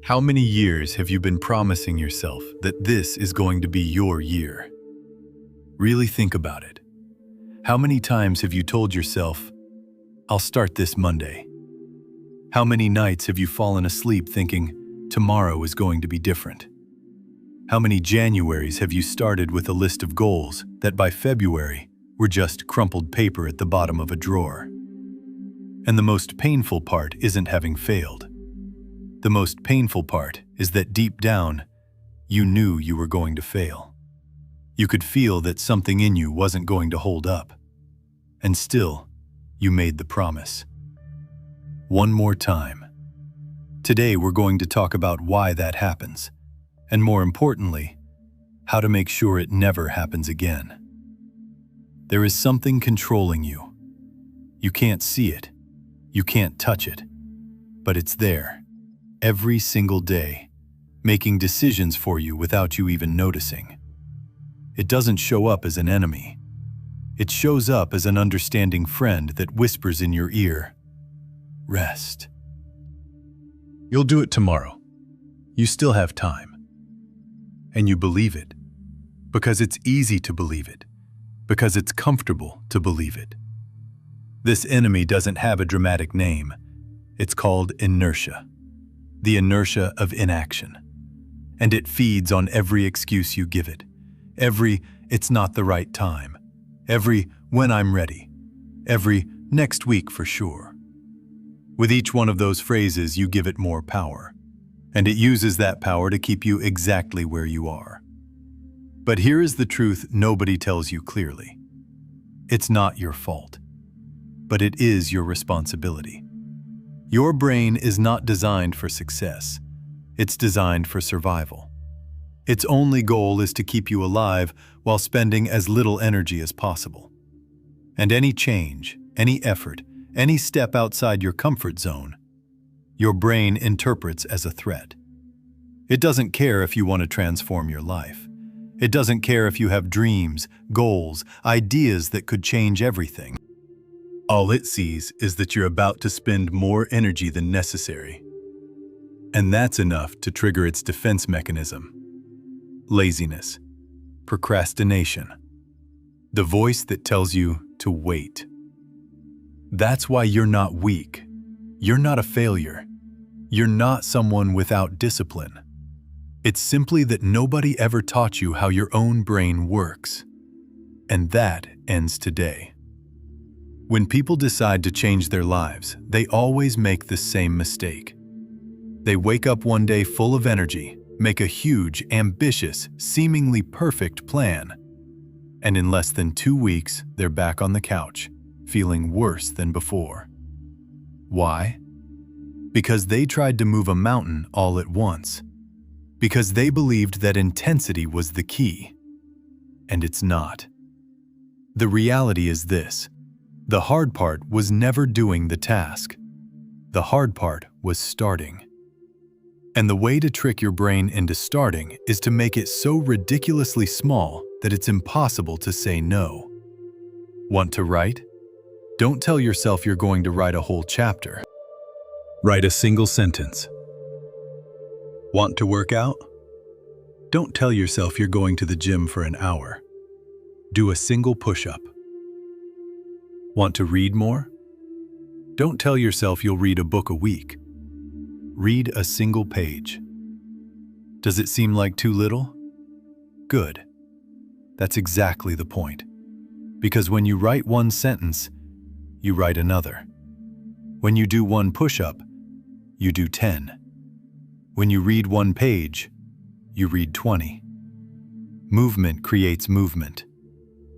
How many years have you been promising yourself that this is going to be your year? Really think about it. How many times have you told yourself, I'll start this Monday? How many nights have you fallen asleep thinking, tomorrow is going to be different? How many Januaries have you started with a list of goals that by February were just crumpled paper at the bottom of a drawer? And the most painful part isn't having failed. The most painful part is that deep down, you knew you were going to fail. You could feel that something in you wasn't going to hold up. And still, you made the promise. One more time. Today we're going to talk about why that happens, and more importantly, how to make sure it never happens again. There is something controlling you. You can't see it, you can't touch it, but it's there, every single day, making decisions for you without you even noticing. It doesn't show up as an enemy. It shows up as an understanding friend that whispers in your ear, rest. You'll do it tomorrow. You still have time. And you believe it, because it's easy to believe it, because it's comfortable to believe it. This enemy doesn't have a dramatic name. It's called inertia, the inertia of inaction. And it feeds on every excuse you give it, every it's not the right time, every when I'm ready, every next week for sure. With each one of those phrases, you give it more power. And it uses that power to keep you exactly where you are. But here is the truth nobody tells you clearly. It's not your fault, but it is your responsibility. Your brain is not designed for success. It's designed for survival. Its only goal is to keep you alive while spending as little energy as possible. And any change, any effort, any step outside your comfort zone, your brain interprets as a threat. It doesn't care if you want to transform your life. It doesn't care if you have dreams, goals, ideas that could change everything. All it sees is that you're about to spend more energy than necessary. And that's enough to trigger its defense mechanism. Laziness, procrastination, the voice that tells you to wait. That's why you're not weak. You're not a failure. You're not someone without discipline. It's simply that nobody ever taught you how your own brain works. And that ends today. When people decide to change their lives, they always make the same mistake. They wake up one day full of energy, make a huge, ambitious, seemingly perfect plan, and in less than 2 weeks, they're back on the couch, feeling worse than before. Why? Because they tried to move a mountain all at once. Because they believed that intensity was the key. And it's not. The reality is this: the hard part was never doing the task. The hard part was starting. And the way to trick your brain into starting is to make it so ridiculously small that it's impossible to say no. Want to write? Don't tell yourself you're going to write a whole chapter. Write a single sentence. Want to work out? Don't tell yourself you're going to the gym for an hour. Do a single push-up. Want to read more? Don't tell yourself you'll read a book a week. Read a single page. Does it seem like too little? Good. That's exactly the point. Because when you write one sentence, you write another. When you do one push-up, you do 10. When you read one page, you read 20. Movement creates movement.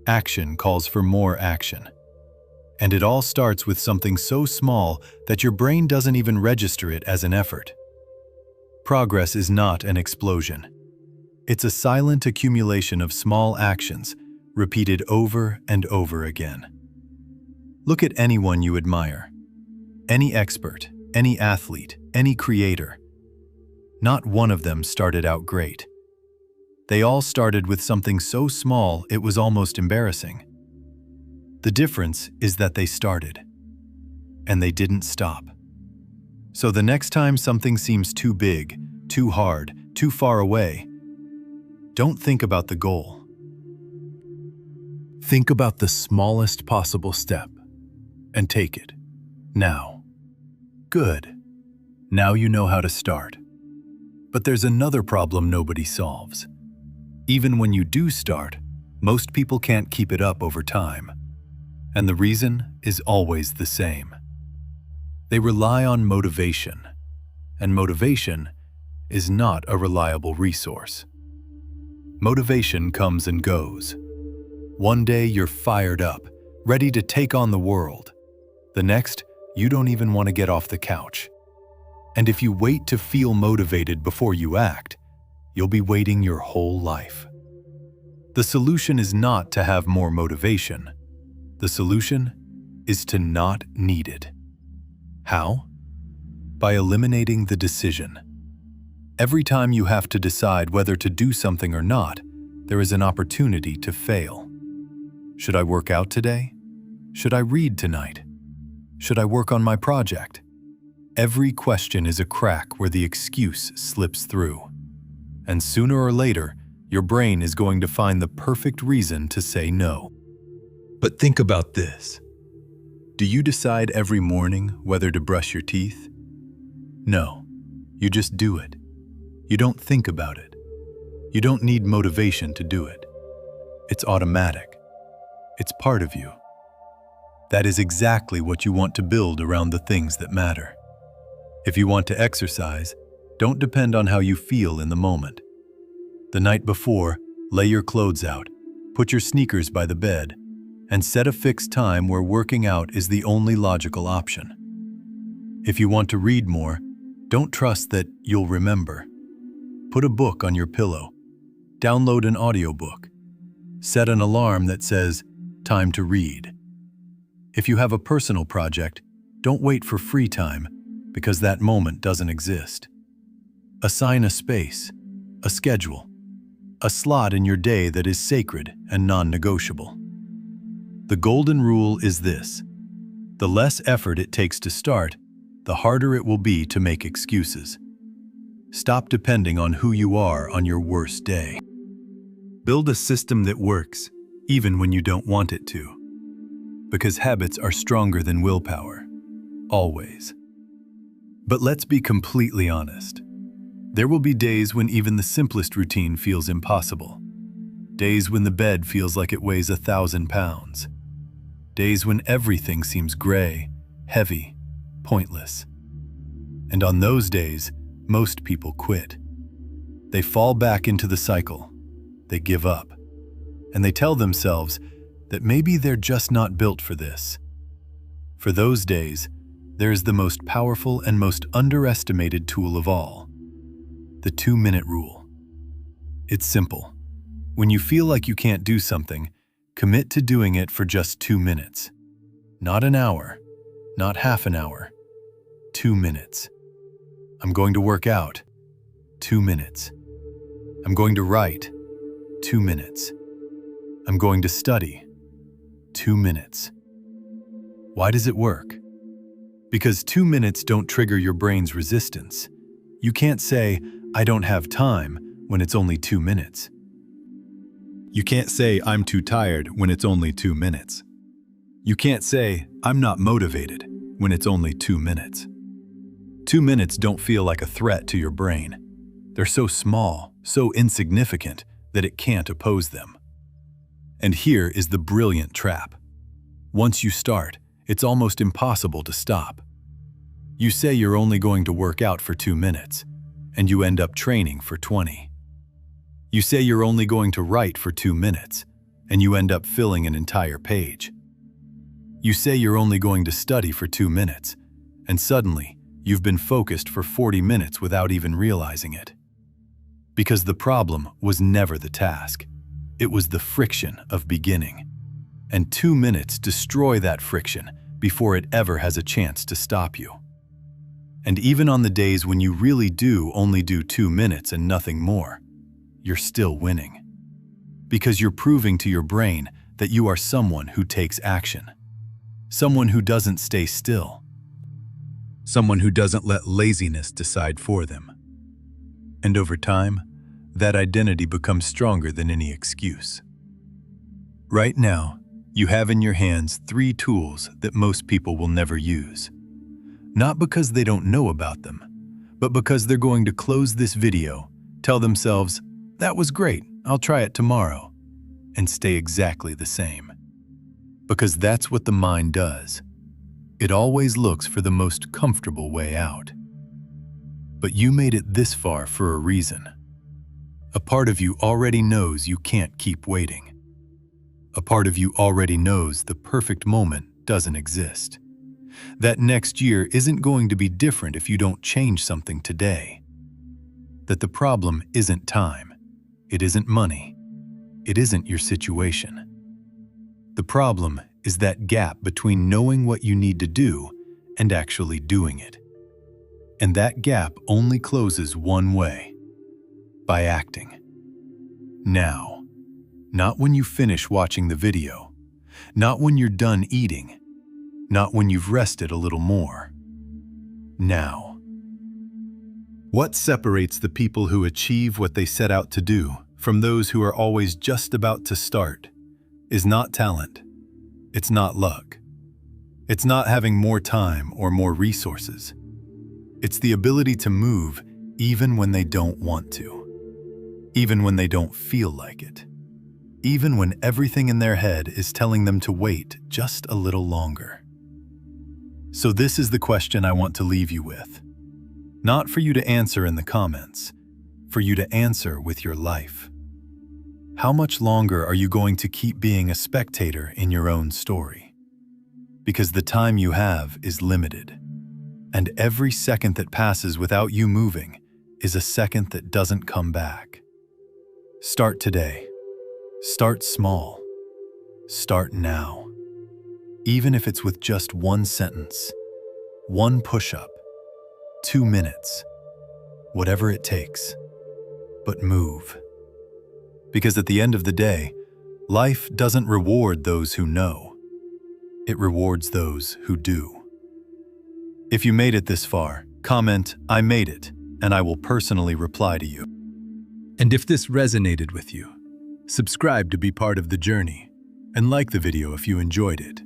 Action calls for more action. And it all starts with something so small that your brain doesn't even register it as an effort. Progress is not an explosion. It's a silent accumulation of small actions, repeated over and over again. Look at anyone you admire. Any expert, any athlete, any creator. Not one of them started out great. They all started with something so small it was almost embarrassing. The difference is that they started, and they didn't stop. So the next time something seems too big, too hard, too far away. Don't think about the goal. Think about the smallest possible step and take it. Now. Good. Now you know how to start. But there's another problem nobody solves. Even when you do start, most people can't keep it up over time. And the reason is always the same. They rely on motivation, and motivation is not a reliable resource. Motivation comes and goes. One day you're fired up, ready to take on the world. The next, you don't even want to get off the couch. And if you wait to feel motivated before you act, you'll be waiting your whole life. The solution is not to have more motivation. The solution is to not need it. How? By eliminating the decision. Every time you have to decide whether to do something or not, there is an opportunity to fail. Should I work out today? Should I read tonight? Should I work on my project? Every question is a crack where the excuse slips through. And sooner or later, your brain is going to find the perfect reason to say no. But think about this. Do you decide every morning whether to brush your teeth? No, you just do it. You don't think about it. You don't need motivation to do it. It's automatic. It's part of you. That is exactly what you want to build around the things that matter. If you want to exercise, don't depend on how you feel in the moment. The night before, lay your clothes out, put your sneakers by the bed, and set a fixed time where working out is the only logical option. If you want to read more, don't trust that you'll remember. Put a book on your pillow. Download an audiobook. Set an alarm that says, "Time to read." If you have a personal project, don't wait for free time, because that moment doesn't exist. Assign a space, a schedule, a slot in your day that is sacred and non-negotiable. The golden rule is this: the less effort it takes to start, the harder it will be to make excuses. Stop depending on who you are on your worst day. Build a system that works, even when you don't want it to. Because habits are stronger than willpower. Always. But let's be completely honest. There will be days when even the simplest routine feels impossible. Days when the bed feels like it weighs 1,000 pounds. Days when everything seems gray, heavy, pointless. And on those days, most people quit. They fall back into the cycle. They give up. And they tell themselves that maybe they're just not built for this. For those days, there is the most powerful and most underestimated tool of all: the 2-minute rule. It's simple. When you feel like you can't do something, commit to doing it for just 2 minutes. Not an hour, not half an hour. 2 minutes. I'm going to work out. 2 minutes. I'm going to write. 2 minutes. I'm going to study. 2 minutes. Why does it work? Because 2 minutes don't trigger your brain's resistance. You can't say, "I don't have time," when it's only 2 minutes. You can't say, "I'm too tired," when it's only 2 minutes. You can't say, "I'm not motivated," when it's only 2 minutes. 2 minutes don't feel like a threat to your brain. They're so small, so insignificant, that it can't oppose them. And here is the brilliant trap. Once you start, it's almost impossible to stop. You say you're only going to work out for 2 minutes, and you end up training for 20. You say you're only going to write for 2 minutes, and you end up filling an entire page. You say you're only going to study for 2 minutes, and suddenly, you've been focused for 40 minutes without even realizing it. Because the problem was never the task. It was the friction of beginning. And 2 minutes destroy that friction before it ever has a chance to stop you. And even on the days when you really do only do 2 minutes and nothing more, you're still winning. Because you're proving to your brain that you are someone who takes action. Someone who doesn't stay still. Someone who doesn't let laziness decide for them. And over time, that identity becomes stronger than any excuse. Right now, you have in your hands 3 tools that most people will never use. Not because they don't know about them, but because they're going to close this video, tell themselves, "That was great, I'll try it tomorrow," and stay exactly the same. Because that's what the mind does. It always looks for the most comfortable way out. But you made it this far for a reason. A part of you already knows you can't keep waiting. A part of you already knows the perfect moment doesn't exist. That next year isn't going to be different if you don't change something today. That the problem isn't time. It isn't money. It isn't your situation. The problem is that gap between knowing what you need to do and actually doing it. And that gap only closes one way: by acting. Now. Not when you finish watching the video. Not when you're done eating. Not when you've rested a little more. Now. What separates the people who achieve what they set out to do from those who are always just about to start is not talent. It's not luck. It's not having more time or more resources. It's the ability to move even when they don't want to. Even when they don't feel like it. Even when everything in their head is telling them to wait just a little longer. So this is the question I want to leave you with. Not for you to answer in the comments, for you to answer with your life. How much longer are you going to keep being a spectator in your own story? Because the time you have is limited, and every second that passes without you moving is a second that doesn't come back. Start today. Start small. Start now. Even if it's with just 1 sentence, 1 push-up, 2 minutes, whatever it takes. But move. Because at the end of the day, life doesn't reward those who know. It rewards those who do. If you made it this far, comment, "I made it," and I will personally reply to you. And if this resonated with you, subscribe to be part of the journey, and like the video if you enjoyed it.